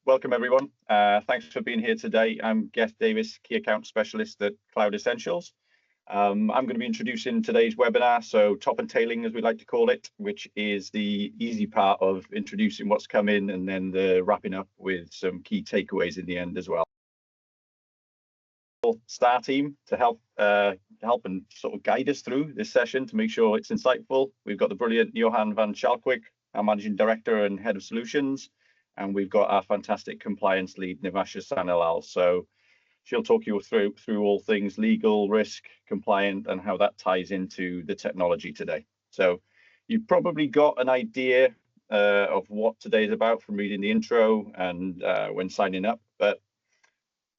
Welcome everyone. Thanks for being here today. I'm Geoff Davis, Key Account Specialist at Cloud Essentials. I'm going to be introducing today's webinar, so top and tailing as we like to call it, which is the easy part of introducing what's coming and then the wrapping up with some key takeaways in the end as well. Star team to help and sort of guide us through this session to make sure it's insightful. We've got the brilliant Johan van Schalkwijk, our Managing Director and Head of Solutions. And we've got our fantastic compliance lead, Nivasha Sanalal. So she'll talk you through all things legal, risk, compliant, and how that ties into the technology today. So you've probably got an idea of what today's about from reading the intro and when signing up. But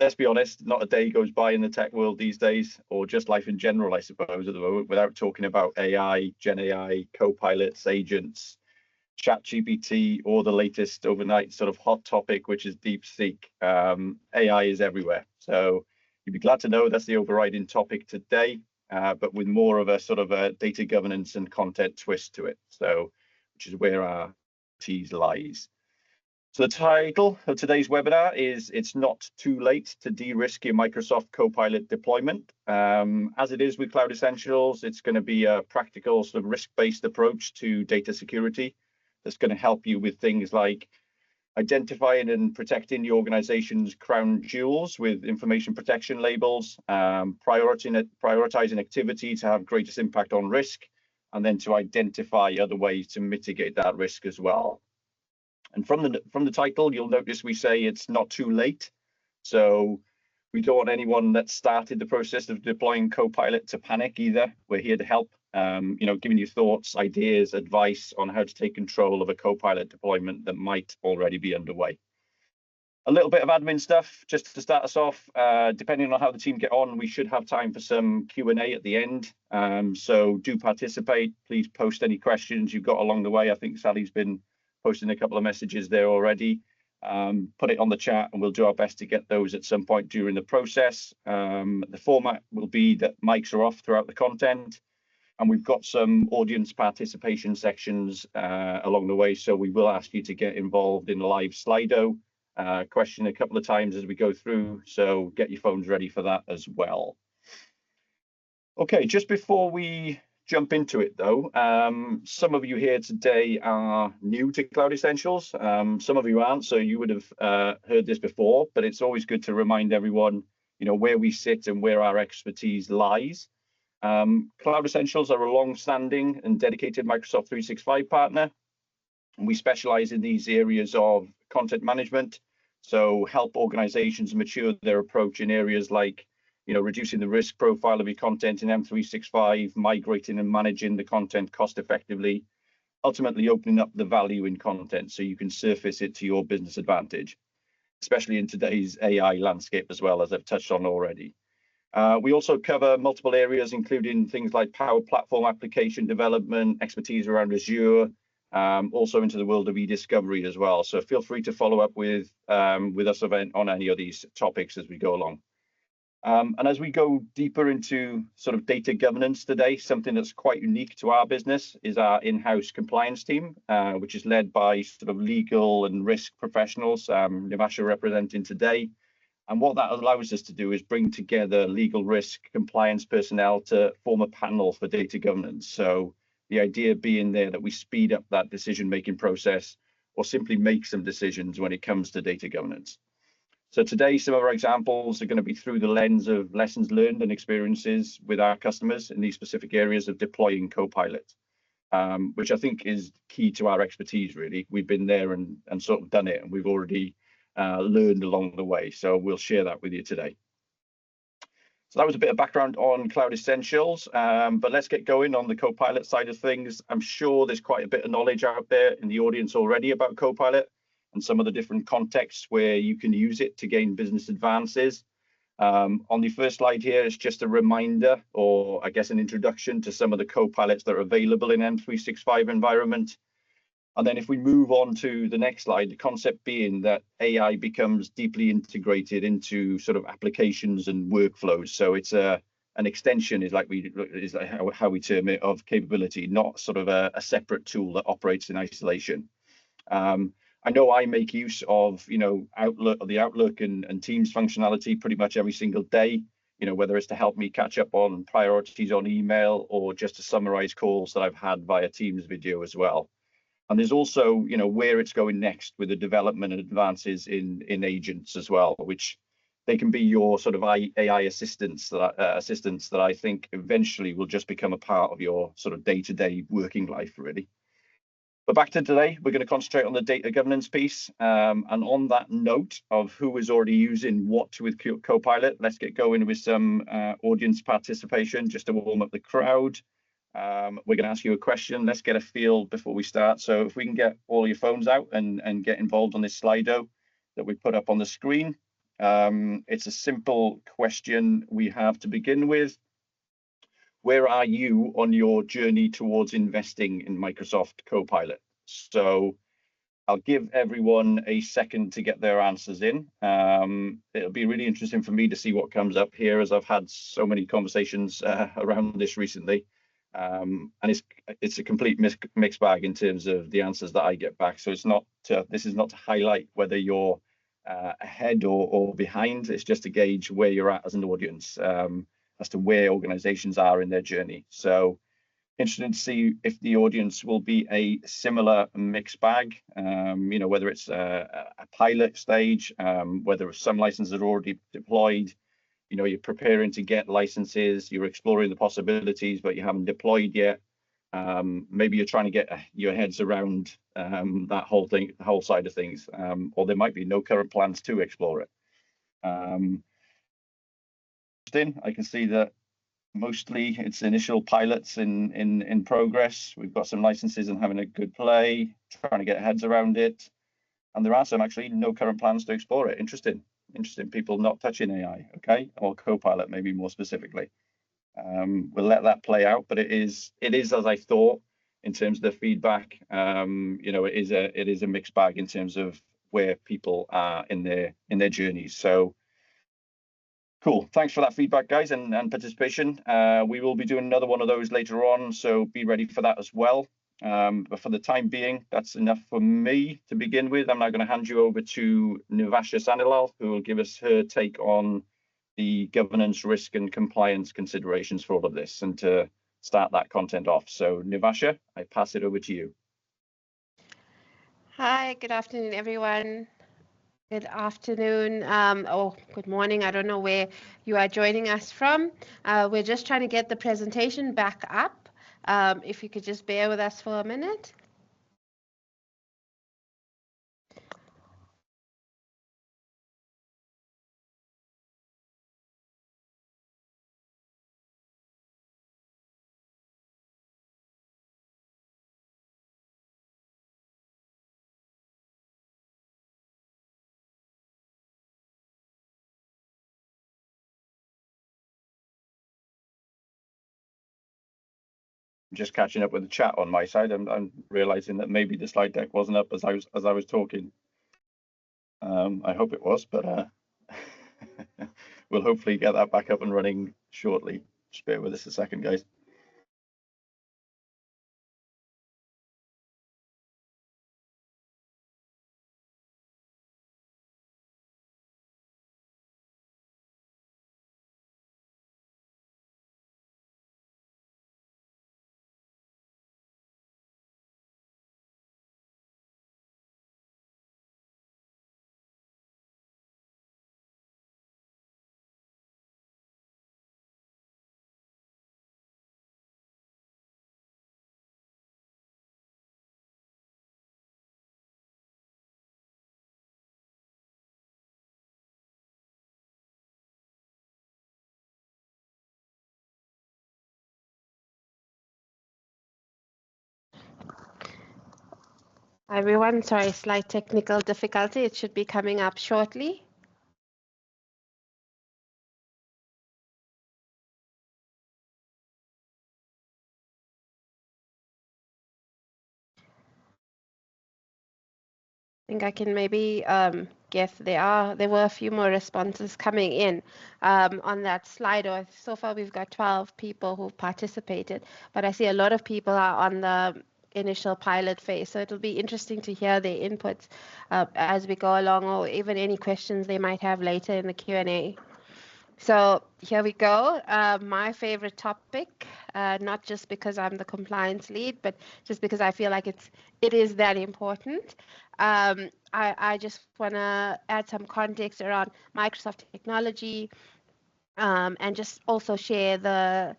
let's be honest, not a day goes by in the tech world these days, or just life in general, I suppose, at the moment, without talking about AI, Gen AI, co-pilots, agents, ChatGPT, or the latest overnight sort of hot topic, which is DeepSeek. AI is everywhere. So you'd be glad to know that's the overriding topic today, but with more of a sort of a data governance and content twist to it. So, which is where our expertise lies. So the title of today's webinar is "It's Not Too Late to De-Risk Your Microsoft Copilot Deployment." As it is with Cloud Essentials, it's going to be a practical sort of risk-based approach to data security that's going to help you with things like identifying and protecting the organization's crown jewels with information protection labels, prioritizing activity to have greatest impact on risk, and then to identify other ways to mitigate that risk as well. And from the title, you'll notice we say it's not too late. So we don't want anyone that started the process of deploying Copilot to panic either. We're here to help. Giving you thoughts, ideas, advice on how to take control of a Copilot deployment that might already be underway. A little bit of admin stuff just to start us off. Depending on how the team get on, we should have time for some Q&A at the end. So do participate. Please post any questions you've got along the way. I think Sally's been posting a couple of messages there already. Put it on the chat and we'll do our best to get those at some point during the process. The format will be that mics are off throughout the content. And we've got some audience participation sections along the way. So we will ask you to get involved in live Slido, question a couple of times as we go through. So get your phones ready for that as well. Okay, just before we jump into it though, some of you here today are new to Cloud Essentials. Some of you aren't, so you would have heard this before, but it's always good to remind everyone, where we sit and where our expertise lies. Cloud Essentials are a long-standing and dedicated Microsoft 365 partner, and we specialize in these areas of content management, so help organizations mature their approach in areas like reducing the risk profile of your content in M365, migrating and managing the content cost effectively, ultimately opening up the value in content so you can surface it to your business advantage, especially in today's AI landscape as well, as I've touched on already. We also cover multiple areas, including things like Power Platform application development, expertise around Azure, also into the world of e-discovery as well. So feel free to follow up with us on any of these topics as we go along. And as we go deeper into sort of data governance today, something that's quite unique to our business is our in-house compliance team, which is led by sort of legal and risk professionals, Nivasha representing today. And what that allows us to do is bring together legal risk compliance personnel to form a panel for data governance. So the idea being there that we speed up that decision-making process or simply make some decisions when it comes to data governance. So today, some of our examples are going to be through the lens of lessons learned and experiences with our customers in these specific areas of deploying Copilot, which I think is key to our expertise, really. We've been there and sort of done it, and we've already learned along the way. So we'll share that with you today. So that was a bit of background on Cloud Essentials, but let's get going on the Copilot side of things. I'm sure there's quite a bit of knowledge out there in the audience already about Copilot and some of the different contexts where you can use it to gain business advances. On the first slide here is just a reminder, or I guess an introduction to some of the Copilots that are available in M365 environment. And then if we move on to the next slide, the concept being that AI becomes deeply integrated into sort of applications and workflows. So it's an extension is like how we term it, of capability, not sort of a separate tool that operates in isolation. I know I make use of, the Outlook and Teams functionality pretty much every single day, whether it's to help me catch up on priorities on email or just to summarize calls that I've had via Teams video as well. And there's also, where it's going next with the development and advances in agents as well, which they can be your sort of AI assistants that I think eventually will just become a part of your sort of day-to-day working life, really. But back to today, we're going to concentrate on the data governance piece. And on that note of who is already using what with Copilot, let's get going with some audience participation just to warm up the crowd. We're going to ask you a question. Let's get a feel before we start. So if we can get all your phones out and get involved on this Slido that we put up on the screen. It's a simple question we have to begin with. Where are you on your journey towards investing in Microsoft Copilot? So I'll give everyone a second to get their answers in. It'll be really interesting for me to see what comes up here, as I've had so many conversations around this recently. And it's a complete mixed bag in terms of the answers that I get back. So this is not to highlight whether you're ahead or behind. It's just to gauge where you're at as an audience, as to where organizations are in their journey. So interested to see if the audience will be a similar mixed bag, whether it's a pilot stage, whether some licenses are already deployed, you're preparing to get licenses, you're exploring the possibilities, but you haven't deployed yet. Maybe you're trying to get your heads around that whole thing, the whole side of things, or there might be no current plans to explore it. I can see that mostly it's initial pilots in progress. We've got some licenses and having a good play, trying to get heads around it. And there are some actually no current plans to explore it. Interesting people not touching AI, okay, or Copilot maybe more specifically. We'll let that play out, but it is as I thought in terms of the feedback. It is a mixed bag in terms of where people are in their journeys. So cool. Thanks for that feedback, guys, and participation. We will be doing another one of those later on, so be ready for that as well. But for the time being, that's enough for me to begin with. I'm now going to hand you over to Nivasha Sanilal, who will give us her take on the governance, risk, and compliance considerations for all of this, and to start that content off. So Nivasha, I pass it over to you. Hi, good afternoon, everyone. Good afternoon, good morning. I don't know where you are joining us from. We're just trying to get the presentation back up. If you could just bear with us for a minute. Just catching up with the chat on my side. I'm realizing that maybe the slide deck wasn't up as I was talking. I hope it was, but we'll hopefully get that back up and running shortly. Just bear with us a second, guys. Hi, everyone. Sorry, slight technical difficulty. It should be coming up shortly. I think I can maybe guess there were a few more responses coming in on that slide. Or so far we've got 12 people who've participated, but I see a lot of people are on the initial pilot phase. So it'll be interesting to hear their inputs as we go along, or even any questions they might have later in the Q&A. So here we go. My favorite topic, not just because I'm the compliance lead, but just because I feel like it is that important. I just want to add some context around Microsoft technology, and just also share the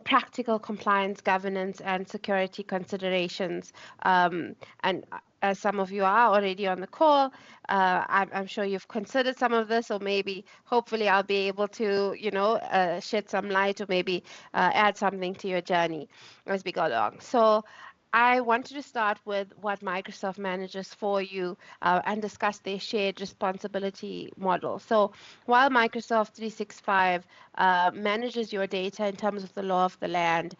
practical compliance, governance, and security considerations. And as some of you are already on the call, I'm sure you've considered some of this, or maybe, hopefully, I'll be able to, shed some light, or maybe add something to your journey as we go along. So I wanted to start with what Microsoft manages for you, and discuss their shared responsibility model. So while Microsoft 365 manages your data in terms of the law of the land,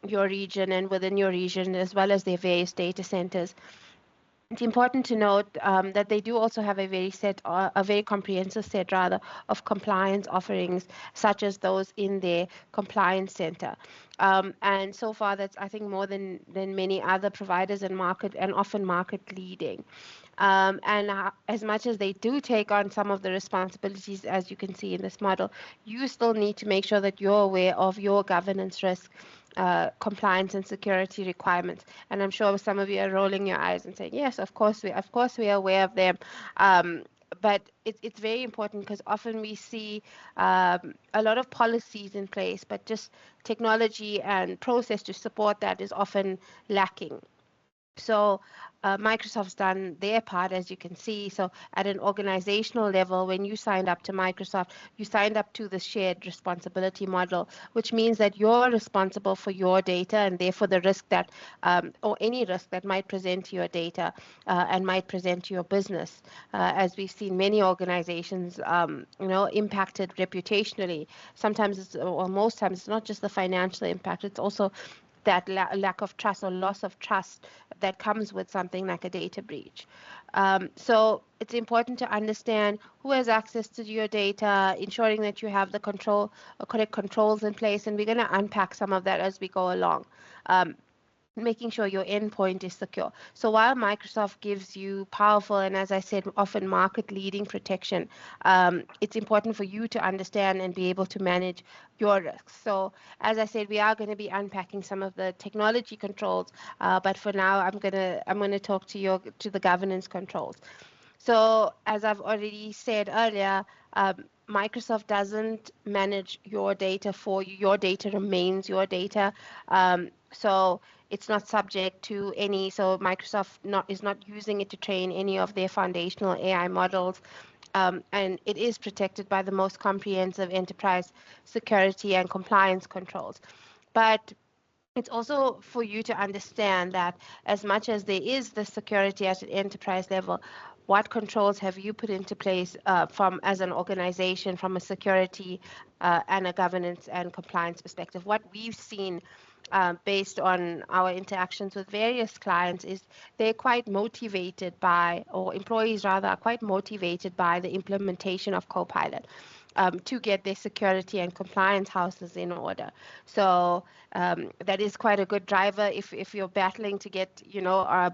your region, and within your region, as well as their various data centers, it's important to note that they do also have a very comprehensive set, rather, of compliance offerings, such as those in their compliance center. And so far, that's, I think, more than many other providers in market, and often market leading. And as much as they do take on some of the responsibilities, as you can see in this model, you still need to make sure that you're aware of your governance risk, compliance, and security requirements. And I'm sure some of you are rolling your eyes and saying, yes, of course we are aware of them. But it's very important, because often we see a lot of policies in place, but just technology and process to support that is often lacking. So Microsoft's done their part, as you can see. So at an organizational level, when you signed up to Microsoft, you signed up to the shared responsibility model, which means that you're responsible for your data, and therefore the risk that, or any risk that might present to your data, and might present to your business. As we've seen many organizations, impacted reputationally. Sometimes or most times, it's not just the financial impact, it's also that lack of trust, or loss of trust, that comes with something like a data breach. So it's important to understand who has access to your data, ensuring that you have the correct controls in place, and we're going to unpack some of that as we go along. Making sure your endpoint is secure. So while Microsoft gives you powerful, and as I said, often market-leading protection, it's important for you to understand and be able to manage your risks. So as I said, we are going to be unpacking some of the technology controls, but for now, I'm going to talk to the governance controls. So as I've already said earlier, Microsoft doesn't manage your data for you. Your data remains your data. So it's not subject to any, so Microsoft is not using it to train any of their foundational AI models. And it is protected by the most comprehensive enterprise security and compliance controls. But it's also for you to understand that as much as there is the security at an enterprise level, what controls have you put into place as an organization, from a security and a governance and compliance perspective? What we've seen based on our interactions with various clients is they're quite motivated by, or employees rather, are quite motivated by the implementation of Copilot. To get their security and compliance houses in order. So that is quite a good driver if you're battling to get,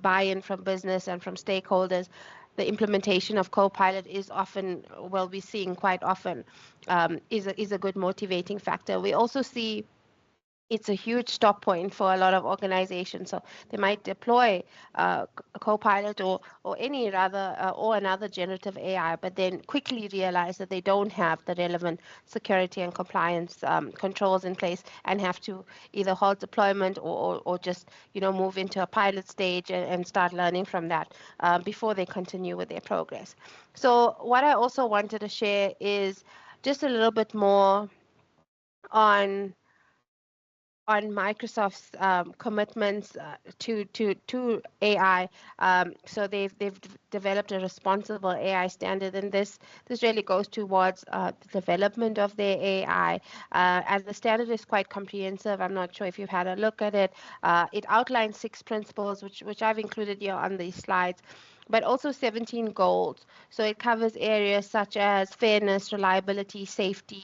buy-in from business and from stakeholders. The implementation of Copilot is often, well, we're seeing quite often, is a good motivating factor. We also see it's a huge stop point for a lot of organizations. So they might deploy a Copilot or any rather or another generative AI, but then quickly realize that they don't have the relevant security and compliance controls in place, and have to either halt deployment or just move into a pilot stage and start learning from that before they continue with their progress. So what I also wanted to share is just a little bit more on Microsoft's commitments to AI. So they've developed a responsible AI standard, and this really goes towards the development of their AI. And the standard is quite comprehensive. I'm not sure if you've had a look at it. It outlines 6 principles, which I've included here on these slides, but also 17 goals. So it covers areas such as fairness, reliability, safety,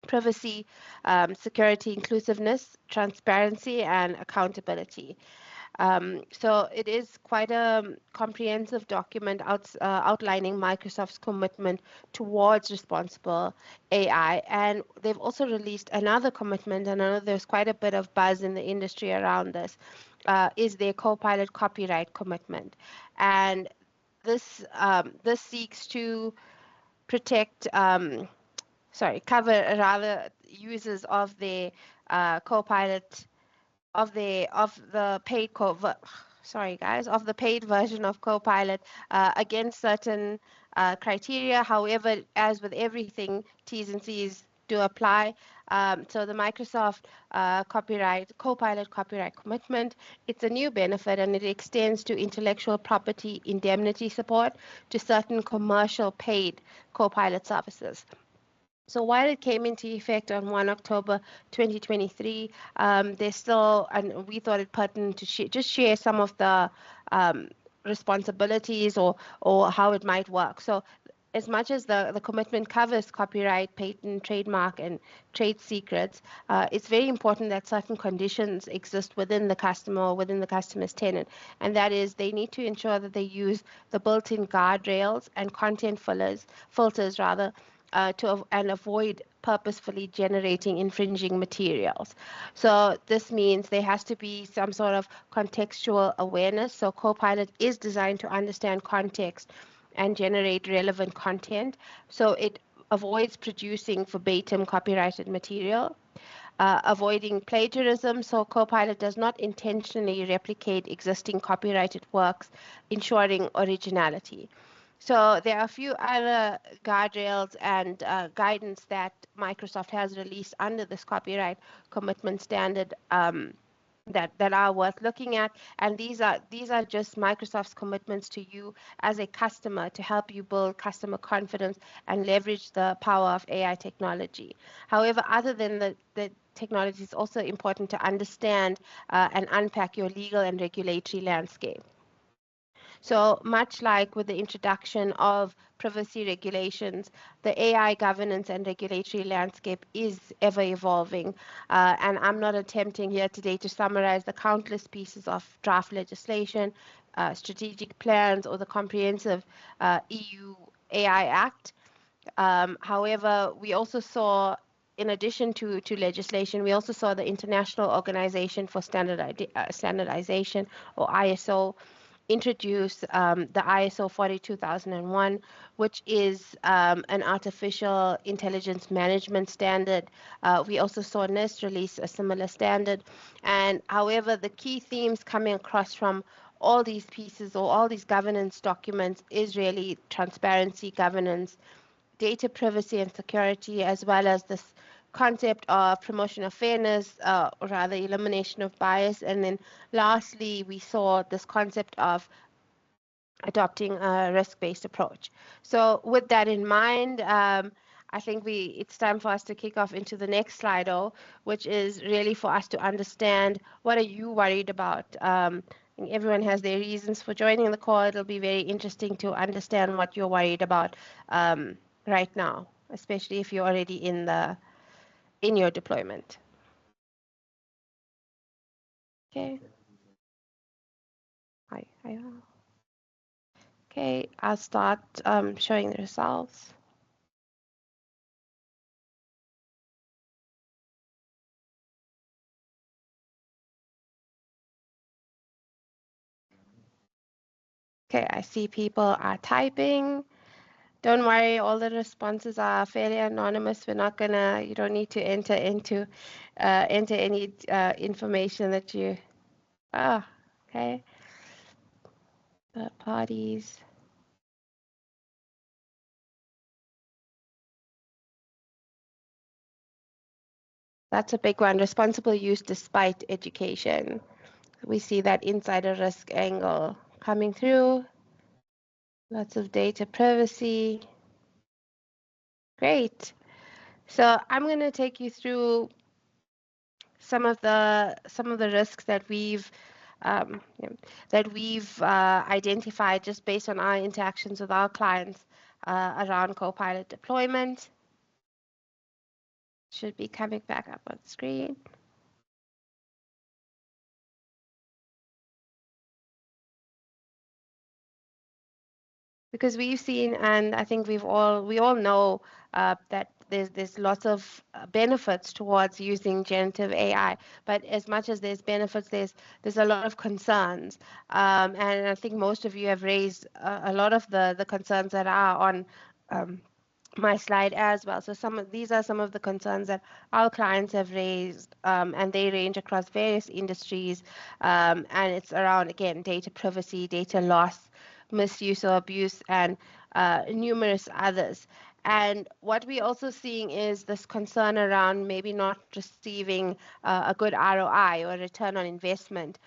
privacy, security, inclusiveness, transparency, and accountability. So it is quite a comprehensive document outlining Microsoft's commitment towards responsible AI. And they've also released another commitment, and I know there's quite a bit of buzz in the industry around this, is their Copilot copyright commitment. And this seeks to protect, cover rather users of the Copilot of the paid of the paid version of Copilot against certain criteria. However, as with everything, T's and C's do apply. So the Microsoft Copilot copyright commitment, it's a new benefit, and it extends to intellectual property indemnity support to certain commercial paid Copilot services. So while it came into effect on 1 October 2023, there's still, and we thought it pertinent to just share some of the responsibilities or how it might work. So as much as the commitment covers copyright, patent, trademark, and trade secrets, it's very important that certain conditions exist within the customer or within the customer's tenant. And that is, they need to ensure that they use the built-in guardrails and content filters and avoid purposefully generating infringing materials. So this means there has to be some sort of contextual awareness. So Copilot is designed to understand context and generate relevant content. So it avoids producing verbatim copyrighted material. Avoiding plagiarism, so Copilot does not intentionally replicate existing copyrighted works, ensuring originality. So there are a few other guardrails and guidance that Microsoft has released under this copyright commitment standard that are worth looking at, and these are just Microsoft's commitments to you as a customer to help you build customer confidence and leverage the power of AI technology. However, other than the technology, it's also important to understand and unpack your legal and regulatory landscape. So much like with the introduction of privacy regulations, the AI governance and regulatory landscape is ever evolving. And I'm not attempting here today to summarize the countless pieces of draft legislation, strategic plans, or the comprehensive EU AI Act. However, we also saw, in addition to legislation, we also saw the International Organization for Standardization, or ISO, introduce the ISO 42001, which is an artificial intelligence management standard. We also saw NIST release a similar standard. And however, the key themes coming across from all these pieces or all these governance documents is really transparency, governance, data privacy and security, as well as this concept of promotion of fairness, or rather elimination of bias. And then lastly, we saw this concept of adopting a risk-based approach. So with that in mind, I think it's time for us to kick off into the next Slido, which is really for us to understand, what are you worried about? I think everyone has their reasons for joining the call. It'll be very interesting to understand what you're worried about right now, especially if you're already in your deployment. Okay. Okay, I'll start showing the results. Okay, I see people are typing. Don't worry, all the responses are fairly anonymous. You don't need to enter any information that you, okay. Third parties. That's a big one, responsible use despite education. We see that insider risk angle coming through. Lots of data privacy. Great. So I'm going to take you through some of the risks that we've identified just based on our interactions with our clients around Copilot deployment. Should be coming back up on screen. Because we've seen, and I think we all know that there's lots of benefits towards using generative AI. But as much as there's benefits, there's a lot of concerns, and I think most of you have raised a lot of the concerns that are on. My slide as well. So these are some of the concerns that our clients have raised, and they range across various industries, and it's around, again, data privacy, data loss, misuse or abuse, and numerous others. And what we're also seeing is this concern around maybe not receiving a good ROI or return on investment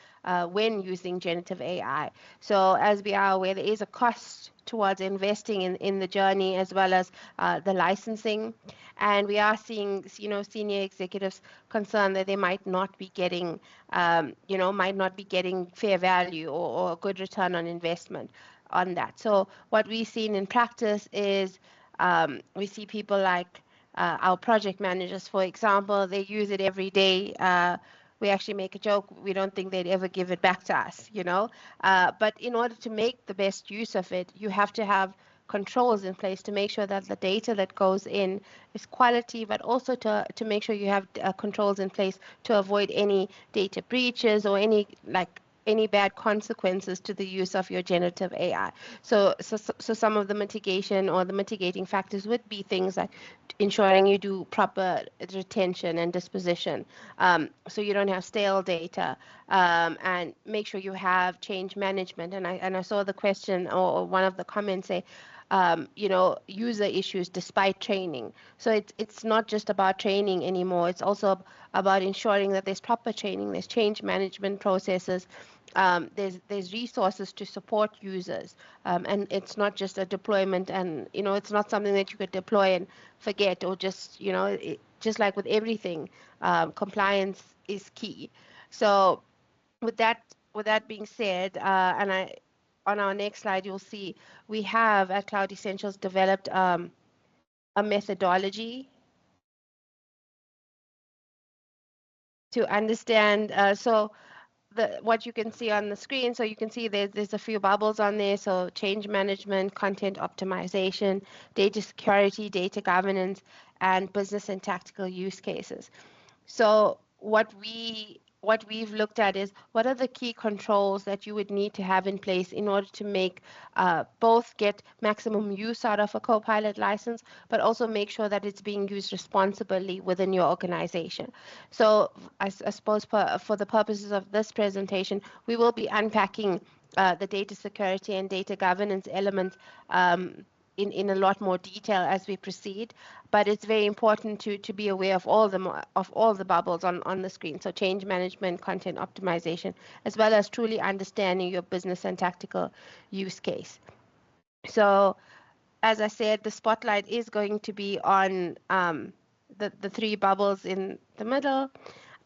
when using generative AI. So as we are aware, there is a cost towards investing in the journey, as well as the licensing. And we are seeing, senior executives concerned that they might not be getting, might not be getting fair value or a good return on investment on that. So what we've seen in practice is we see people like our project managers, for example, they use it every day. We actually make a joke, we don't think they'd ever give it back to us, but in order to make the best use of it, you have to have controls in place to make sure that the data that goes in is quality, but also to make sure you have controls in place to avoid any data breaches or any bad consequences to the use of your generative AI. So some of the mitigation or the mitigating factors would be things like ensuring you do proper retention and disposition, so you don't have stale data, and make sure you have change management. And I saw the question or one of the comments say, user issues despite training. So it's not just about training anymore. It's also about ensuring that there's proper training, there's change management processes, there's resources to support users, and it's not just a deployment, and it's not something that you could deploy and forget, or just just like with everything, compliance is key. So with that being said, on our next slide, you'll see we have at Cloud Essentials developed a methodology to understand. What you can see on the screen, so you can see there's a few bubbles on there. So change management, content optimization, data security, data governance, and business and tactical use cases. So what we've looked at is what are the key controls that you would need to have in place in order to make both get maximum use out of a Copilot license, but also make sure that it's being used responsibly within your organization. So I suppose for the purposes of this presentation, we will be unpacking the data security and data governance elements in a lot more detail as we proceed, but it's very important to be aware of all the bubbles on the screen. So change management, content optimization, as well as truly understanding your business and tactical use case. So as I said, the spotlight is going to be on the three bubbles in the middle.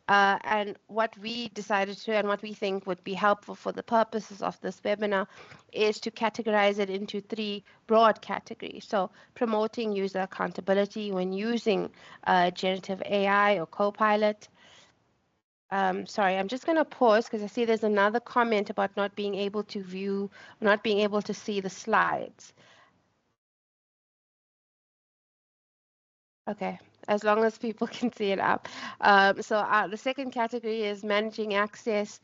And what we decided to, and what we think would be helpful for the purposes of this webinar, is to categorize it into three broad categories. So promoting user accountability when using generative AI or Copilot. Sorry, I'm just going to pause because I see there's another comment about not being able to see the slides. Okay, as long as people can see it up. The second category is managing access.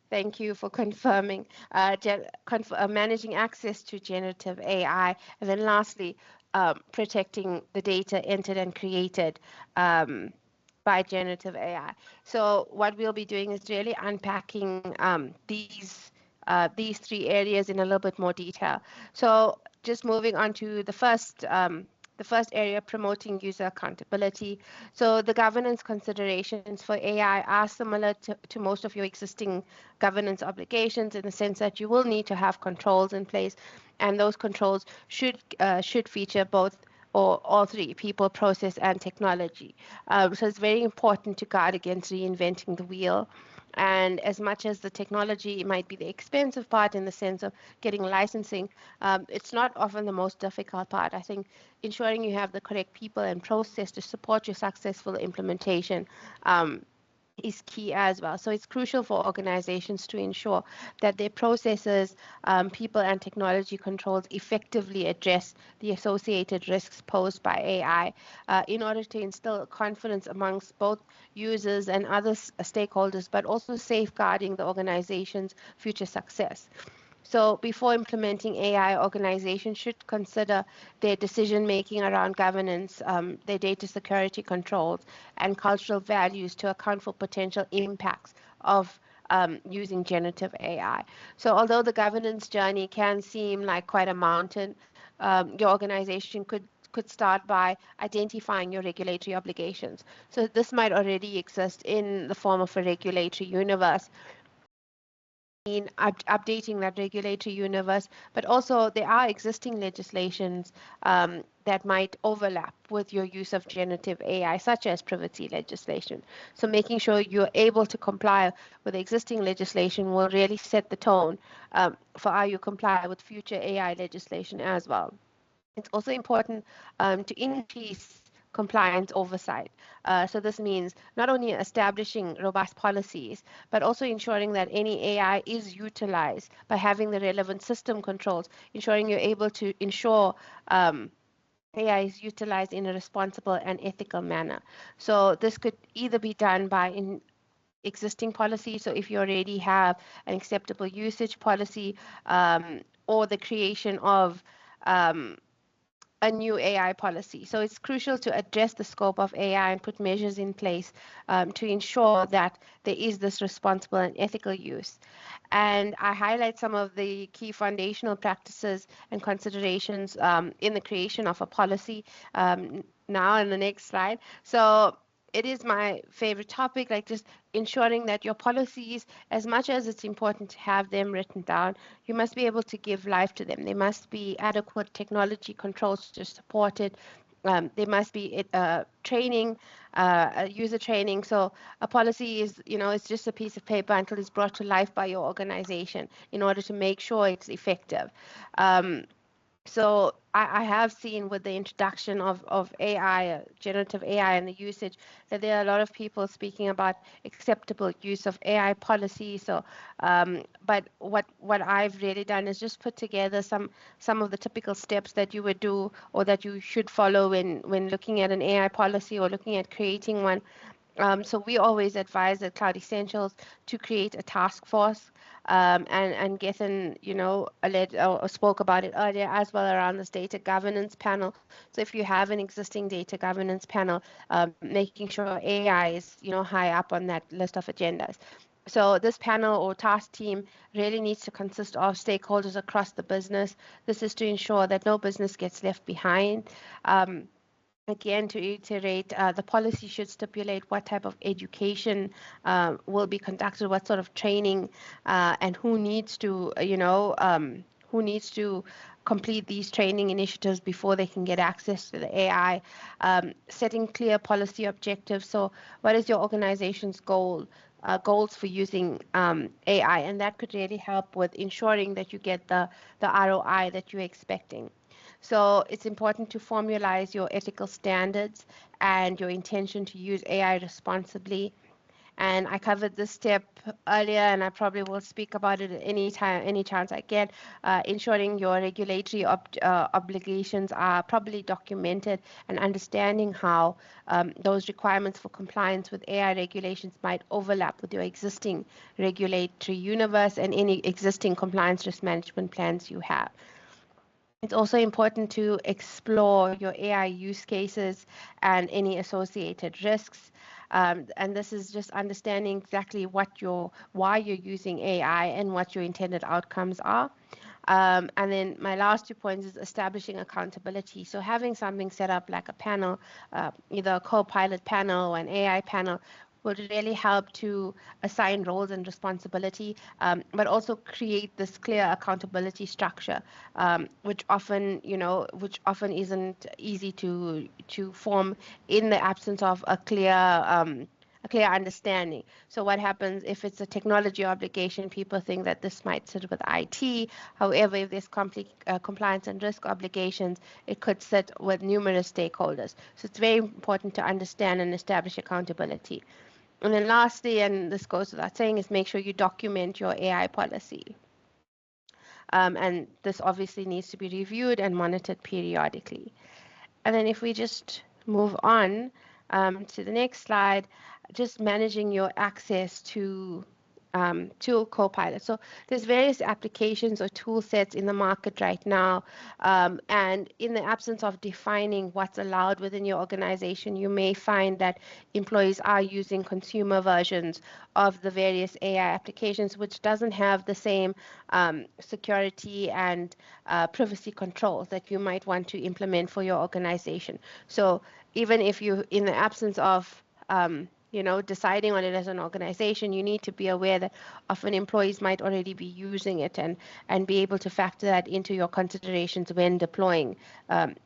Thank you for confirming. Managing access to generative AI. And then lastly, protecting the data entered and created by generative AI. So what we'll be doing is really unpacking these three areas in a little bit more detail. So just moving on to the first area, promoting user accountability. So the governance considerations for AI are similar to most of your existing governance obligations, in the sense that you will need to have controls in place, and those controls should feature both or all three: people, process, and technology. So it's very important to guard against reinventing the wheel. And as much as the technology might be the expensive part in the sense of getting licensing, it's not often the most difficult part. I think ensuring you have the correct people and process to support your successful implementation is key as well. So it's crucial for organizations to ensure that their processes, people, and technology controls effectively address the associated risks posed by AI in order to instill confidence amongst both users and other stakeholders, but also safeguarding the organization's future success. So before implementing AI, organizations should consider their decision making around governance, their data security controls, and cultural values to account for potential impacts of using generative AI. So although the governance journey can seem like quite a mountain, your organization could start by identifying your regulatory obligations. So this might already exist in the form of a regulatory universe, updating that regulatory universe, but also there are existing legislations that might overlap with your use of generative AI, such as privacy legislation. So making sure you're able to comply with existing legislation will really set the tone for how you comply with future AI legislation as well. It's also important to increase compliance oversight. So this means not only establishing robust policies, but also ensuring that any AI is utilized by having the relevant system controls, ensuring you're able to ensure AI is utilized in a responsible and ethical manner. So this could either be done by existing policy, so if you already have an acceptable usage policy, or the creation of a new AI policy. So it's crucial to address the scope of AI and put measures in place to ensure that there is this responsible and ethical use. And I highlight some of the key foundational practices and considerations in the creation of a policy now in the next slide. So it is my favorite topic, like just ensuring that your policies, as much as it's important to have them written down, you must be able to give life to them. There must be adequate technology controls to support it. There must be training, user training. So a policy is, it's just a piece of paper until it's brought to life by your organization in order to make sure it's effective. So I have seen with the introduction of AI, generative AI, and the usage, that there are a lot of people speaking about acceptable use of AI policy. So, but what I've really done is just put together some of the typical steps that you would do or that you should follow when looking at an AI policy or looking at creating one. So we always advise at Cloud Essentials to create a task force, and Gethin, led or spoke about it earlier as well around this data governance panel. So if you have an existing data governance panel, making sure AI is, high up on that list of agendas. So this panel or task team really needs to consist of stakeholders across the business. This is to ensure that no business gets left behind. Again, to reiterate, the policy should stipulate what type of education will be conducted, what sort of training, and who needs to, complete these training initiatives before they can get access to the AI. Setting clear policy objectives. So, what is your organization's goals for using AI? And that could really help with ensuring that you get the ROI that you're expecting. So it's important to formalize your ethical standards and your intention to use AI responsibly. And I covered this step earlier, and I probably will speak about it at any time, any chance I get. Ensuring your regulatory obligations are properly documented and understanding how those requirements for compliance with AI regulations might overlap with your existing regulatory universe and any existing compliance risk management plans you have. It's also important to explore your AI use cases and any associated risks. And this is just understanding exactly why you're using AI and what your intended outcomes are. And then my last 2 points is establishing accountability. So having something set up like a panel, either a Copilot panel or an AI panel, would really help to assign roles and responsibility, but also create this clear accountability structure, which often isn't easy to form in the absence of a clear understanding. So what happens if it's a technology obligation? People think that this might sit with IT. However, if there's compliance and risk obligations, it could sit with numerous stakeholders. So it's very important to understand and establish accountability. And then lastly, and this goes without saying, is make sure you document your AI policy. And this obviously needs to be reviewed and monitored periodically. And then if we just move on to the next slide, just managing your access to Copilot. So there's various applications or tool sets in the market right now. And in the absence of defining what's allowed within your organization, you may find that employees are using consumer versions of the various AI applications, which doesn't have the same security and privacy controls that you might want to implement for your organization. So even if you, in the absence of deciding on it as an organization, you need to be aware that often employees might already be using it and be able to factor that into your considerations when deploying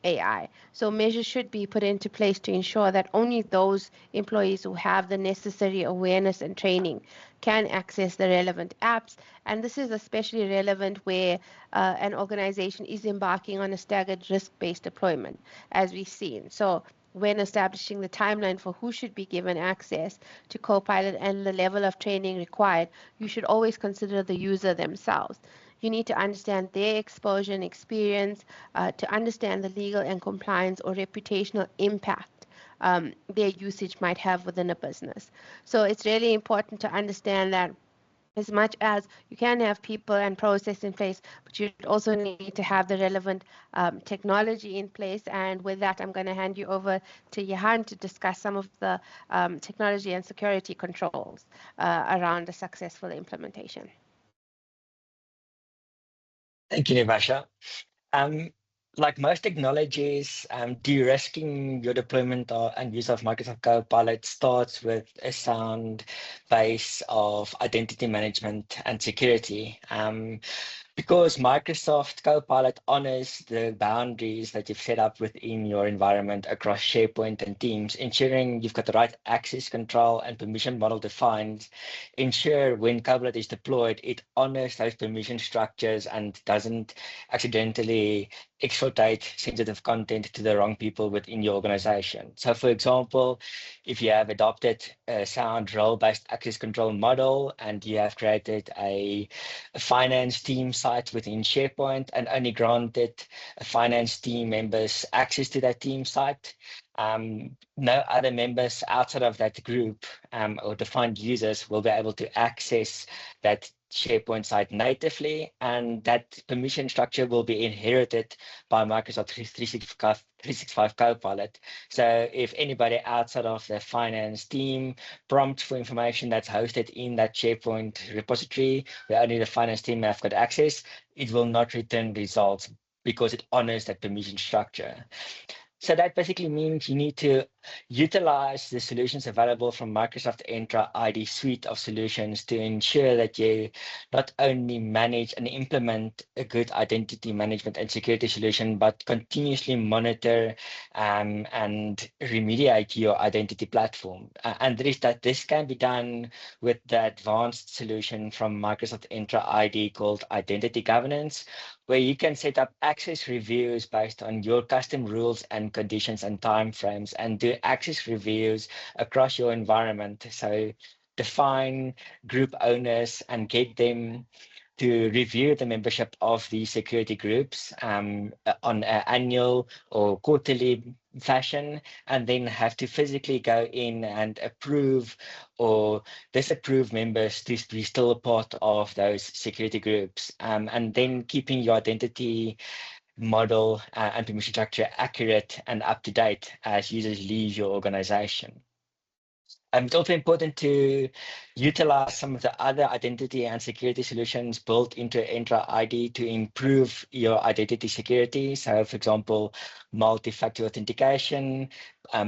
AI. So measures should be put into place to ensure that only those employees who have the necessary awareness and training can access the relevant apps. And this is especially relevant where an organization is embarking on a staggered risk-based deployment, as we've seen. So when establishing the timeline for who should be given access to Copilot and the level of training required, you should always consider the user themselves. You need to understand their exposure and experience to understand the legal and compliance or reputational impact their usage might have within a business. So it's really important to understand that as much as you can have people and process in place, but you also need to have the relevant technology in place. And with that, I'm going to hand you over to Johan to discuss some of the technology and security controls around a successful implementation. Thank you, Nivasha. Like most technologies, de-risking your deployment and use of Microsoft Copilot starts with a sound base of identity management and security. Because Microsoft Copilot honors the boundaries that you've set up within your environment across SharePoint and Teams, ensuring you've got the right access control and permission model defined. Ensure when Copilot is deployed, it honors those permission structures and doesn't accidentally exploit sensitive content to the wrong people within your organization. So for example, if you have adopted a sound role-based access control model and you have created a finance team site within SharePoint and only granted finance team members access to that team site, no other members outside of that group or defined users will be able to access that SharePoint site natively, and that permission structure will be inherited by Microsoft 365 Copilot. So if anybody outside of the finance team prompts for information that's hosted in that SharePoint repository where only the finance team have got access, it will not return results because it honors that permission structure. So that basically means you need to utilize the solutions available from Microsoft Entra ID suite of solutions to ensure that you not only manage and implement a good identity management and security solution, but continuously monitor and remediate your identity platform. And this can be done with the advanced solution from Microsoft Entra ID called Identity Governance, where you can set up access reviews based on your custom rules and conditions and timeframes and do access reviews across your environment. So define group owners and get them to review the membership of the security groups on an annual or quarterly fashion, and then have to physically go in and approve or disapprove members to be still a part of those security groups, and then keeping your identity model and permission structure accurate and up to date as users leave your organization. It's also important to utilize some of the other identity and security solutions built into Entra ID to improve your identity security. So, for example, multi-factor authentication,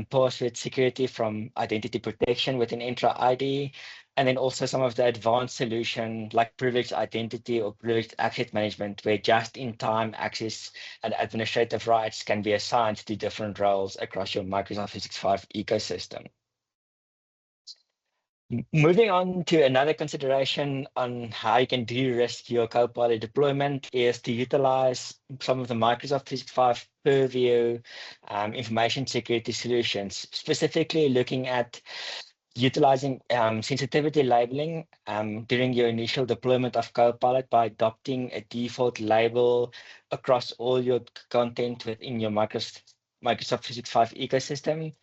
password security from identity protection within Entra ID, and then also some of the advanced solution like privileged identity or privileged access management, where just-in-time access and administrative rights can be assigned to different roles across your Microsoft 365 ecosystem. Moving on to another consideration on how you can de-risk your Copilot deployment is to utilize some of the Microsoft 365 Purview information security solutions, specifically looking at utilizing sensitivity labeling during your initial deployment of Copilot by adopting a default label across all your content within your Microsoft 365 ecosystem,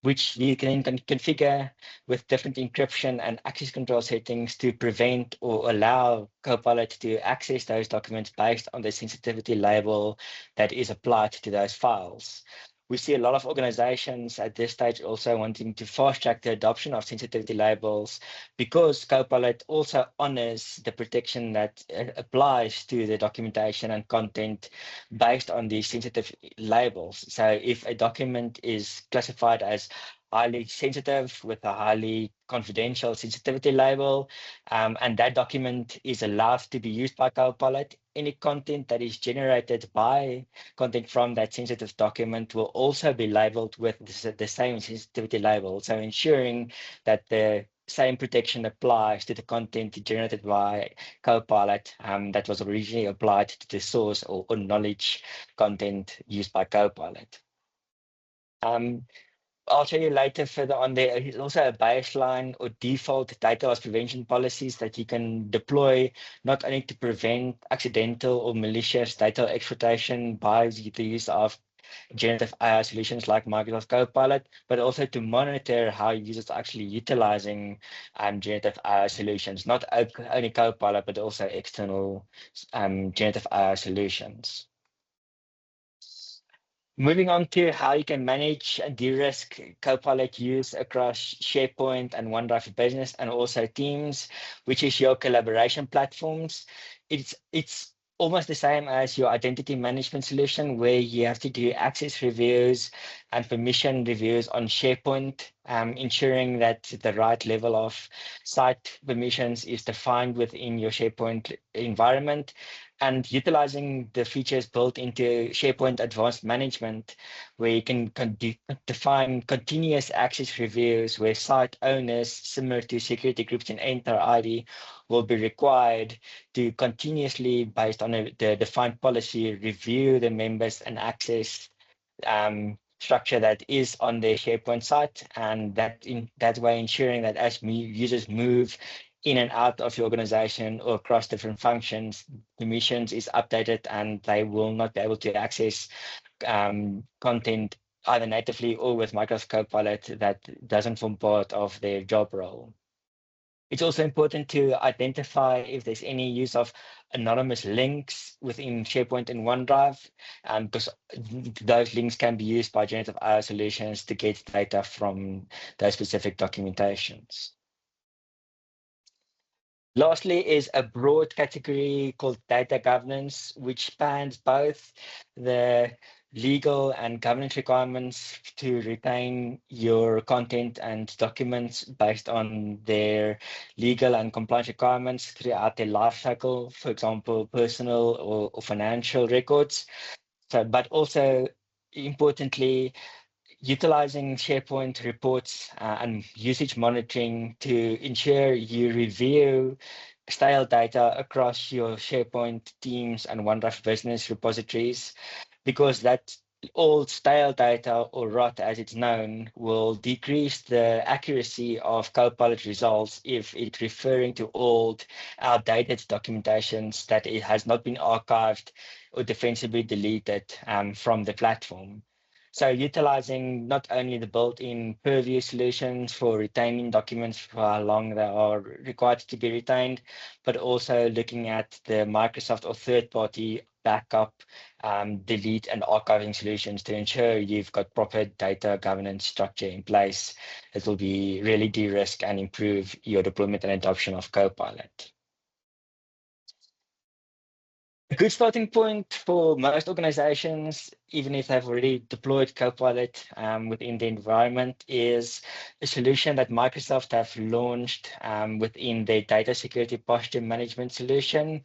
which you can configure with different encryption and access control settings to prevent or allow Copilot to access those documents based on the sensitivity label that is applied to those files. We see a lot of organizations at this stage also wanting to fast track the adoption of sensitivity labels because Copilot also honors the protection that applies to the documentation and content based on these sensitive labels. So if a document is classified as highly sensitive with a highly confidential sensitivity label, and that document is allowed to be used by Copilot, any content that is generated by content from that sensitive document will also be labeled with the same sensitivity label. So ensuring that the same protection applies to the content generated by Copilot that was originally applied to the source or knowledge content used by Copilot. I'll show you later further on. There is also a baseline or default data loss prevention policies that you can deploy, not only to prevent accidental or malicious data exploitation by the use of generative AI solutions like Microsoft Copilot, but also to monitor how users are actually utilizing generative AI solutions, not only Copilot, but also external generative AI solutions. Moving on to how you can manage and de-risk Copilot use across SharePoint and OneDrive for Business and also Teams, which is your collaboration platforms. It's almost the same as your identity management solution where you have to do access reviews and permission reviews on SharePoint, ensuring that the right level of site permissions is defined within your SharePoint environment, and utilizing the features built into SharePoint Advanced Management, where you can define continuous access reviews where site owners, similar to security groups in Enter ID, will be required to continuously, based on the defined policy, review the members and access structure that is on the SharePoint site, and that way ensuring that as users move in and out of your organization or across different functions, permissions is updated and they will not be able to access content either natively or with Microsoft Copilot that doesn't form part of their job role. It's also important to identify if there's any use of anonymous links within SharePoint and OneDrive, because those links can be used by generative AI solutions to get data from those specific documentations. Lastly is a broad category called data governance, which spans both the legal and governance requirements to retain your content and documents based on their legal and compliance requirements throughout their life cycle, for example, personal or financial records. So, but also importantly, utilizing SharePoint reports and usage monitoring to ensure you review stale data across your SharePoint, Teams, and OneDrive Business repositories, because that old stale data, or rot as it's known, will decrease the accuracy of Copilot results if it's referring to old, outdated documentations that it has not been archived or defensively deleted from the platform. So utilizing not only the built-in purview solutions for retaining documents for how long they are required to be retained, but also looking at the Microsoft or third-party backup, delete and archiving solutions to ensure you've got proper data governance structure in place that will be really de-risk and improve your deployment and adoption of Copilot. A good starting point for most organizations, even if they've already deployed Copilot within the environment, is a solution that Microsoft have launched within their data security posture management solution.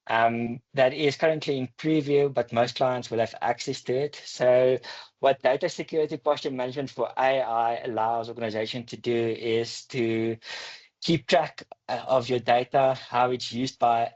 That is currently in preview, but most clients will have access to it. So what data security posture management for AI allows organizations to do is to keep track of your data, how it's used by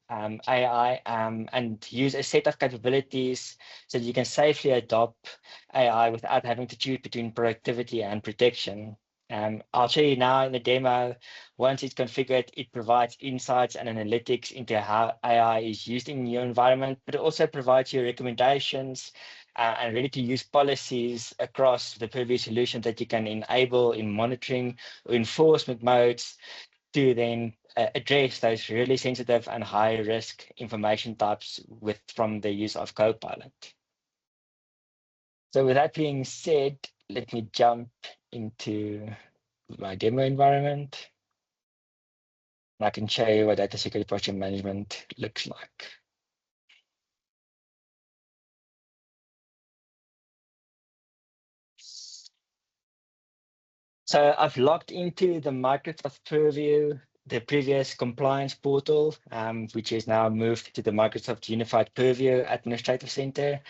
AI, and use a set of capabilities so that you can safely adopt AI without having to choose between productivity and protection. I'll show you now in the demo. Once it's configured, it provides insights and analytics into how AI is used in your environment, but it also provides you recommendations and ready-to-use policies across the Purview solution that you can enable in monitoring or enforcement modes to then address those really sensitive and high-risk information types from the use of Copilot. So with that being said, let me jump into my demo environment. And I can show you what data security posture management looks like. So I've logged into the Microsoft Purview, the previous compliance portal, which is now moved to the Microsoft Unified Purview Administrative Center.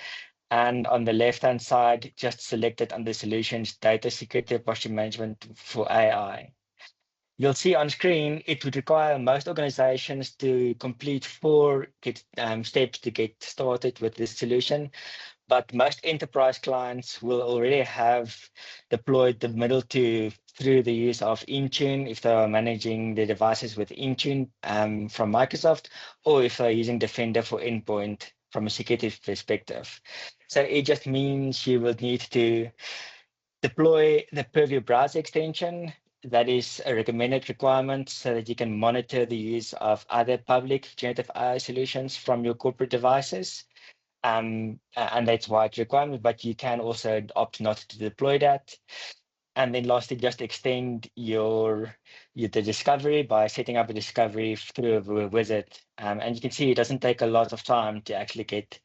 And on the left-hand side, just selected under Solutions, Data Security Posture Management for AI. You'll see on screen, it would require most organizations to complete 4 steps to get started with this solution. But most enterprise clients will already have deployed the middle 2 through the use of Intune if they are managing the devices with Intune from Microsoft, or if they're using Defender for endpoint from a security perspective. So it just means you will need to deploy the Purview browser extension. That is a recommended requirement so that you can monitor the use of other public generative AI solutions from your corporate devices. And that's why it's a requirement, but you can also opt not to deploy that. And then lastly, just extend the discovery by setting up a discovery through a wizard. And you can see it doesn't take a lot of time to actually get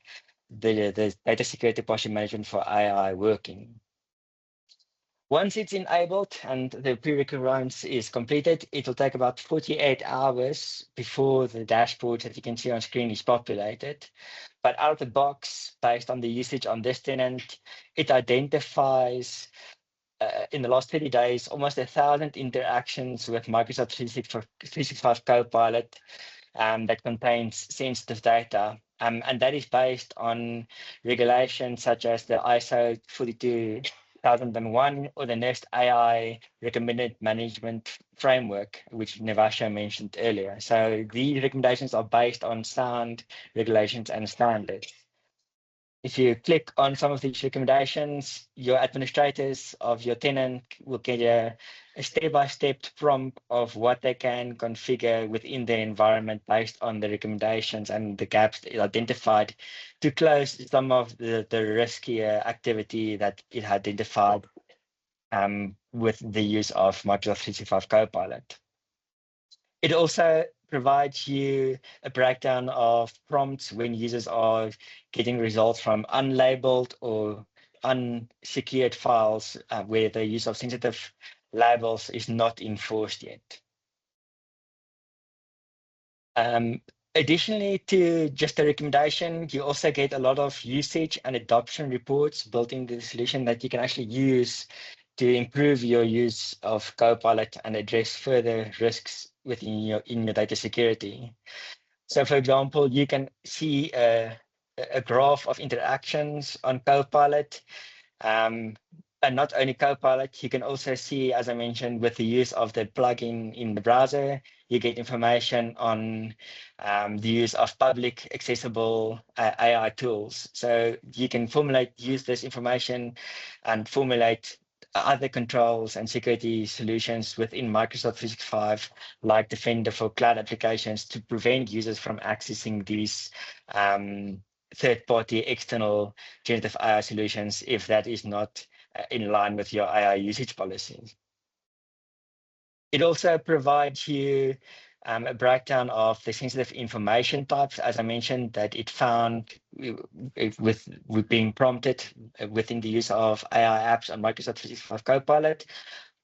the data security posture management for AI working. Once it's enabled and the prerequisites is completed, it will take about 48 hours before the dashboard that you can see on screen is populated. But out of the box, based on the usage on this tenant, it identifies in the last 30 days, almost 1,000 interactions with Microsoft 365 Copilot that contains sensitive data. And that is based on regulations such as the ISO 42001 or the NIST AI Recommended Management Framework, which Nevasha mentioned earlier. So these recommendations are based on sound regulations and standards. If you click on some of these recommendations, your administrators of your tenant will get a step-by-step prompt of what they can configure within their environment based on the recommendations and the gaps identified to close some of the riskier activity that it identified with the use of Microsoft 365 Copilot. It also provides you a breakdown of prompts when users are getting results from unlabeled or unsecured files where the use of sensitive labels is not enforced yet. Additionally to just a recommendation, you also get a lot of usage and adoption reports built into the solution that you can actually use to improve your use of Copilot and address further risks within your data security. So for example, you can see a graph of interactions on Copilot. And not only Copilot, you can also see, as I mentioned, with the use of the plugin in the browser, you get information on the use of public accessible AI tools. So you can use this information and formulate other controls and security solutions within Microsoft 365, like Defender for cloud applications, to prevent users from accessing these third-party external generative AI solutions if that is not in line with your AI usage policies. It also provides you a breakdown of the sensitive information types, as I mentioned, that it found with being prompted within the use of AI apps on Microsoft 365 Copilot,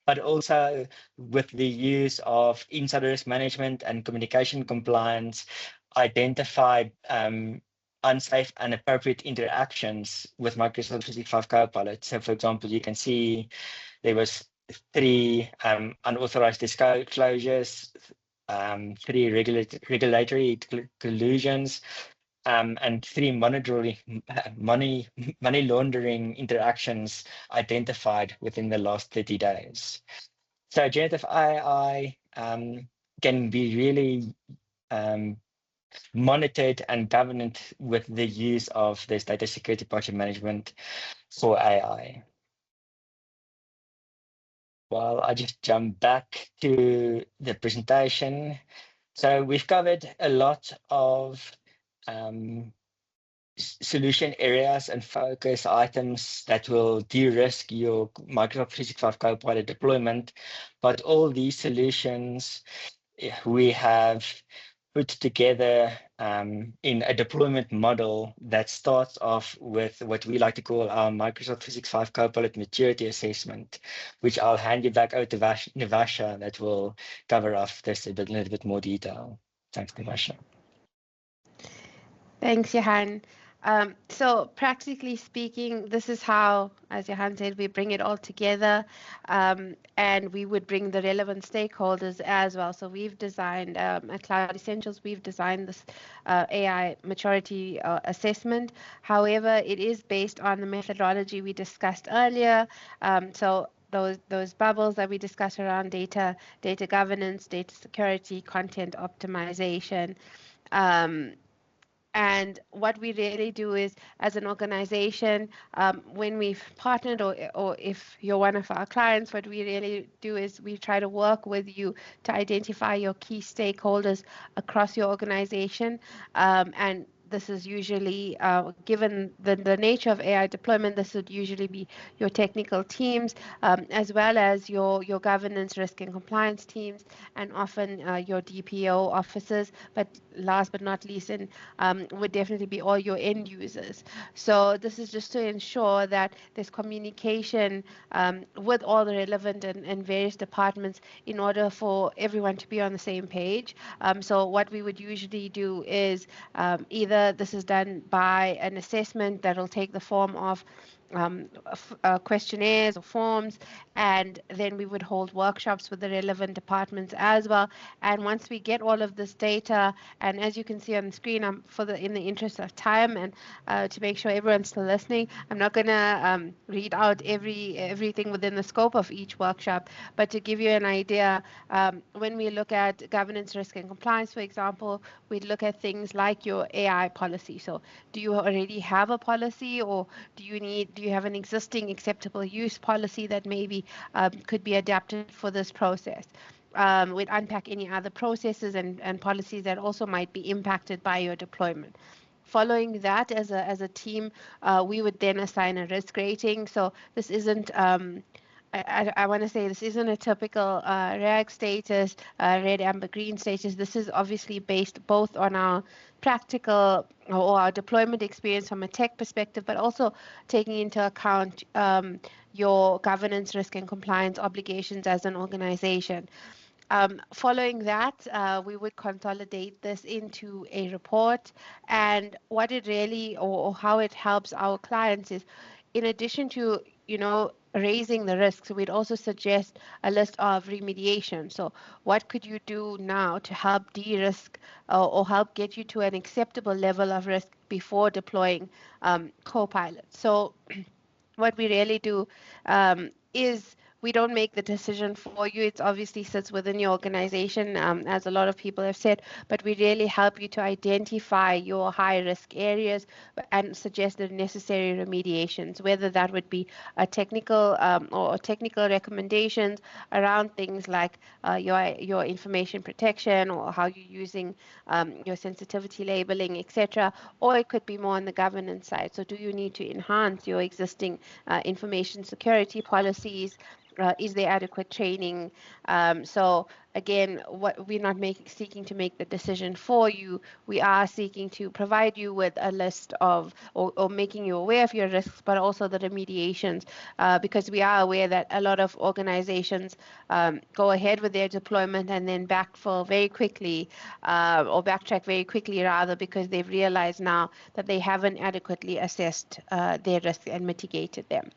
but also with the use of insider risk management and communication compliance, identified unsafe and appropriate interactions with Microsoft 365 Copilot. So for example, you can see there was 3 unauthorized disclosures, 3 regulatory collusions, and 3 money laundering interactions identified within the last 30 days. So generative AI can be really monitored and governed with the use of this data security project management for AI. Well, I just jump back to the presentation. So we've covered a lot of solution areas and focus items that will de-risk your Microsoft 365 Copilot deployment. But all these solutions we have put together in a deployment model that starts off with what we like to call our Microsoft 365 Copilot maturity assessment, which I'll hand you back over to Navasha that will cover off this a little bit more detail. Thanks, Navasha. Thanks, Johan. So practically speaking, this is how, as Johan said, we bring it all together, and we would bring the relevant stakeholders as well. So we've designed, at Cloud Essentials, we've designed this AI maturity assessment. However, it is based on the methodology we discussed earlier. So those bubbles that we discussed around data governance, data security, content optimization. And what we really do is, as an organization, when we've partnered or if you're one of our clients, what we really do is we try to work with you to identify your key stakeholders across your organization. And this is usually, given the nature of AI deployment, this would usually be your technical teams, as well as your governance, risk and compliance teams, and often your DPO officers. But last but not least, would definitely be all your end users. So this is just to ensure that there's communication with all the relevant and various departments in order for everyone to be on the same page. So what we would usually do is either this is done by an assessment that will take the form of questionnaires or forms, and then we would hold workshops with the relevant departments as well. And once we get all of this data, and as you can see on the screen, in the interest of time and to make sure everyone's still listening, I'm not going to read out everything within the scope of each workshop, but to give you an idea, when we look at governance, risk and compliance, for example, we'd look at things like your AI policy. So do you already have a policy, or do you have an existing acceptable use policy that maybe could be adapted for this process? We'd unpack any other processes and policies that also might be impacted by your deployment. Following that, as a team, we would then assign a risk rating. So this isn't I want to say this isn't a typical RAG status, red, amber, green status. This is obviously based both on our practical or our deployment experience from a tech perspective, but also taking into account your governance, risk and compliance obligations as an organization. Following that, we would consolidate this into a report, and what it really or how it helps our clients is, in addition to raising the risks, we'd also suggest a list of remediation. So what could you do now to help de-risk or help get you to an acceptable level of risk before deploying Copilot? So what we really do is we don't make the decision for you. It obviously sits within your organization, as a lot of people have said, but we really help you to identify your high-risk areas and suggest the necessary remediations, whether that would be a technical or technical recommendations around things like your information protection or how you're using your sensitivity labeling, etc., or it could be more on the governance side. So do you need to enhance your existing information security policies? Is there adequate training? So again, what we're not seeking to make the decision for you. We are seeking to provide you with a list of or making you aware of your risks, but also the remediations, because we are aware that a lot of organizations go ahead with their deployment and then backfill very quickly or backtrack very quickly rather, because they've realized now that they haven't adequately assessed their risks and mitigated them.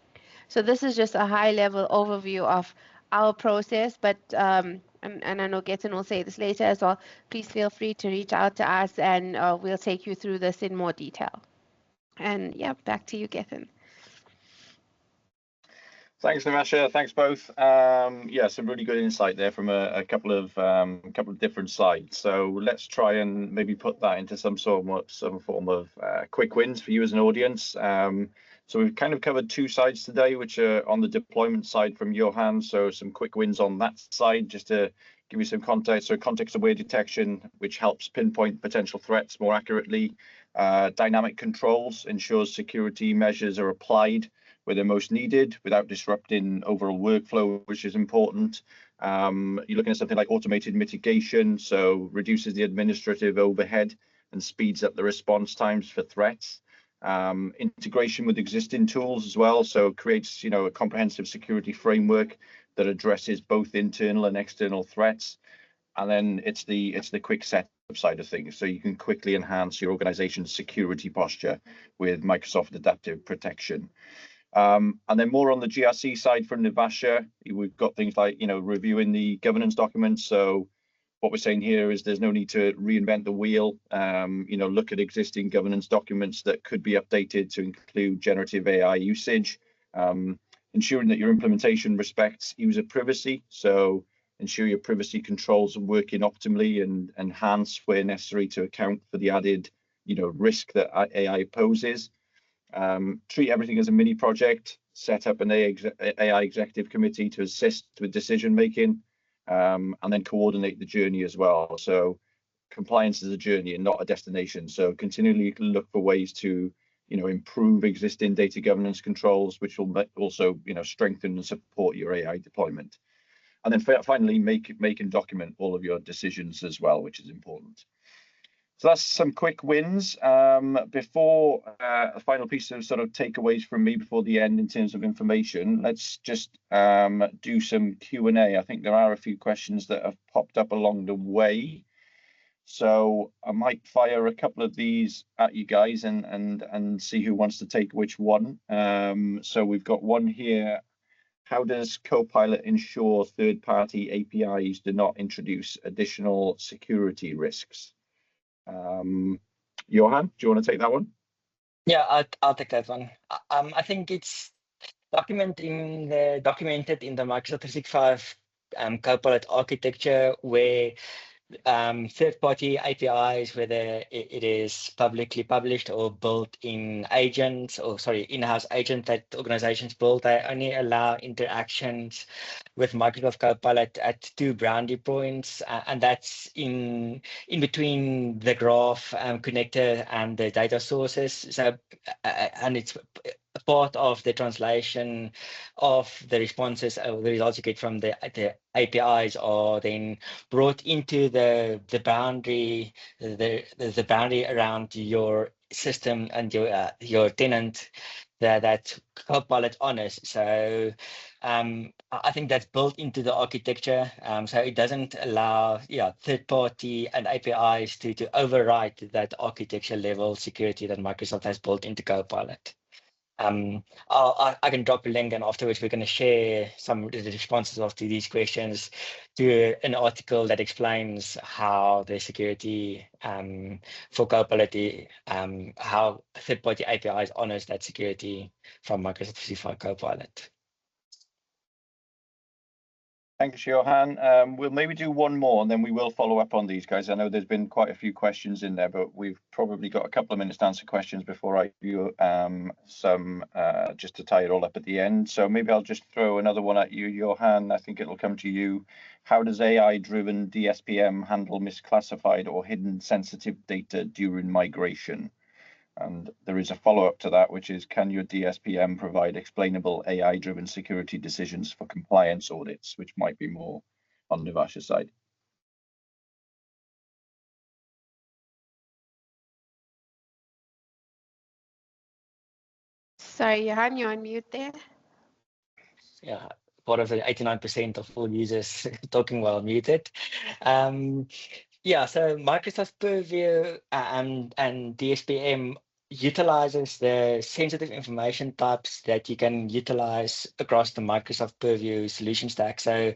So this is just a high-level overview of our process, but and I know Gethin will say this later as well. Please feel free to reach out to us, and we'll take you through this in more detail. And yeah, back to you, Gethin. Thanks, Nimasha. Thanks both. Yeah, some really good insight there from a couple of different sides. So let's try and maybe put that into some form of quick wins for you as an audience. So we've kind of covered two sides today, which are on the deployment side from Johan. So some quick wins on that side, just to give you some context. So context-aware detection, which helps pinpoint potential threats more accurately. Dynamic controls ensures security measures are applied where they're most needed without disrupting overall workflow, which is important. You're looking at something like automated mitigation, so reduces the administrative overhead and speeds up the response times for threats. Integration with existing tools as well, so creates a comprehensive security framework that addresses both internal and external threats. And then it's the quick setup side of things, so you can quickly enhance your organization's security posture with Microsoft Adaptive Protection. And then more on the GRC side from Nimasha, we've got things like reviewing the governance documents. So what we're saying here is there's no need to reinvent the wheel. Look at existing governance documents that could be updated to include generative AI usage, ensuring that your implementation respects user privacy. So ensure your privacy controls are working optimally and enhance where necessary to account for the added risk that AI poses. Treat everything as a mini project, set up an AI executive committee to assist with decision making, and then coordinate the journey as well. So compliance is a journey and not a destination. So continually look for ways to improve existing data governance controls, which will also strengthen and support your AI deployment. And then finally, make and document all of your decisions as well, which is important. So that's some quick wins. Before a final piece of sort of takeaways from me before the end in terms of information, let's just do some Q&A. I think there are a few questions that have popped up along the way. So I might fire a couple of these at you guys and see who wants to take which one. So we've got one here. How does Copilot ensure third-party APIs do not introduce additional security risks? Johan, do you want to take that one? Yeah, I'll take that one. I think it's documented in the Microsoft 365 Copilot architecture, where third-party APIs, whether it is publicly published or built in agents, or in-house agents that organizations build, they only allow interactions with Microsoft Copilot at 2 boundary points, and that's in between the graph connector and the data sources. So, and it's part of the translation of the responses, the results you get from the APIs are then brought into the boundary, the boundary around your system and your tenant that Copilot honors. So I think that's built into the architecture. So it doesn't allow third-party and APIs to override that architecture level security that Microsoft has built into Copilot. I can drop a link, and afterwards we're going to share some of the responses to these questions to an article that explains how the security for Copilot, how third-party APIs honors that security from Microsoft 365 Copilot. Thanks, Johan. We'll maybe do one more and then we will follow up on these guys. I know there's been quite a few questions in there, but we've probably got a couple of minutes to answer questions before I do some just to tie it all up at the end. So maybe I'll just throw another one at you, Johan. I think it'll come to you. How does AI-driven DSPM handle misclassified or hidden sensitive data during migration? And there is a follow-up to that, which is, can your DSPM provide explainable AI-driven security decisions for compliance audits, which might be more on Nimasha's side? Sorry, Johan, you're on mute there. Yeah, part of the 89% of all users talking while muted. Yeah, so Microsoft Purview and DSPM utilizes the sensitive information types that you can utilize across the Microsoft Purview solution stack. So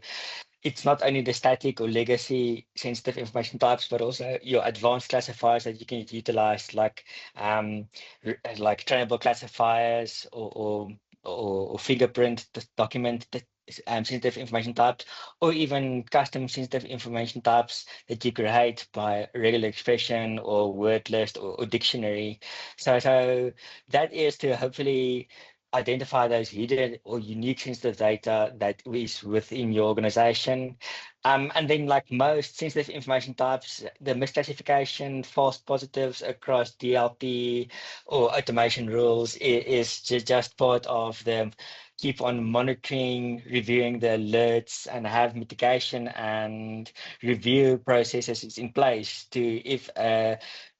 it's not only the static or legacy sensitive information types, but also your advanced classifiers that you can utilize, like trainable classifiers or or fingerprint document that sensitive information types, or even custom sensitive information types that you create by regular expression or word list or dictionary. So that is to hopefully identify those hidden or unique sensitive data that is within your organization. And then, like most sensitive information types, the misclassification, false positives across DLP or automation rules is just part of the keep on monitoring, reviewing the alerts, and have mitigation and review processes in place to, if a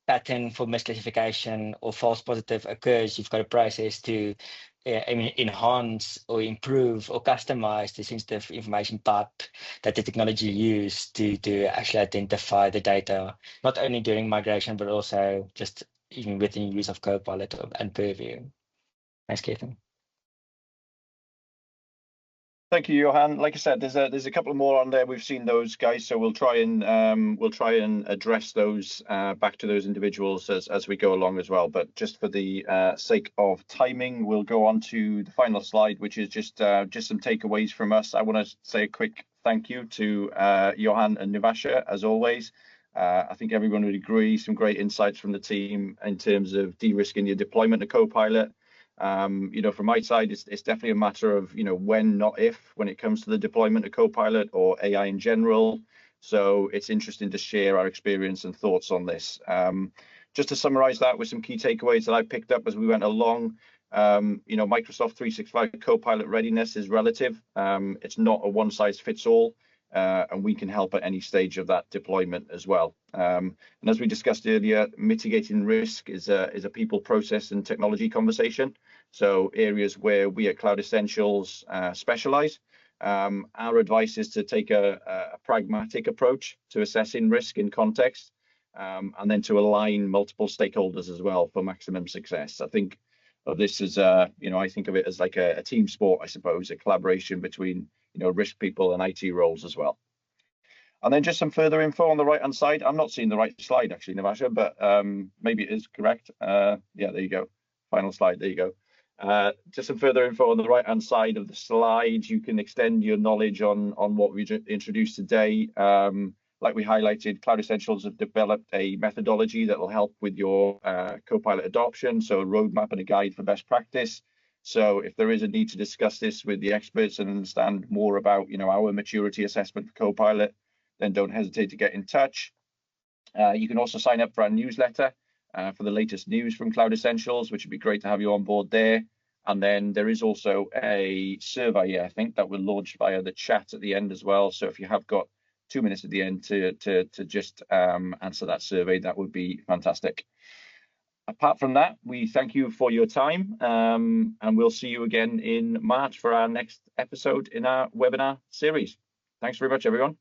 pattern for misclassification or false positive occurs, you've got a process to enhance or improve or customize the sensitive information type that the technology used to actually identify the data, not only during migration, but also just even within use of Copilot and Purview. Thanks, Keithan. Thank you, Johan. Like I said, there's a couple more on there. We've seen those, guys, so we'll try and address those back to those individuals as we go along as well. But just for the sake of timing, we'll go on to the final slide, which is just some takeaways from us. I want to say a quick thank you to Johan and Nivasha, as always. I think everyone would agree, some great insights from the team in terms of de-risking your deployment of Copilot. From my side, it's definitely a matter of, when, not if, when it comes to the deployment of Copilot or AI in general. So it's interesting to share our experience and thoughts on this. Just to summarize that with some key takeaways that I picked up as we went along, Microsoft 365 Copilot readiness is relative. It's not a one size fits all. And we can help at any stage of that deployment as well. And as we discussed earlier, mitigating risk is a people, process, and technology conversation. So areas where we at Cloud Essentials specialize. Our advice is to take a pragmatic approach to assessing risk in context, and then to align multiple stakeholders as well for maximum success. I think of this as I think of it as like a team sport, I suppose, a collaboration between risk people and IT roles as well. And then just some further info on the right hand side. I'm not seeing the right slide actually, Nivasha, but maybe it is correct. Yeah, there you go. Final slide. There you go. Just some further info on the right hand side of the slide. You can extend your knowledge on what we introduced today. Like we highlighted, Cloud Essentials have developed a methodology that will help with your Copilot adoption. So a roadmap and a guide for best practice. So if there is a need to discuss this with the experts and understand more about, our maturity assessment for Copilot, then don't hesitate to get in touch. You can also sign up for our newsletter for the latest news from Cloud Essentials, which would be great to have you on board there. And then there is also a survey, I think, that will launch via the chat at the end as well. So if you have got 2 minutes at the end to just answer that survey, that would be fantastic. Apart from that, we thank you for your time, and we'll see you again in March for our next episode in our webinar series. Thanks very much, everyone.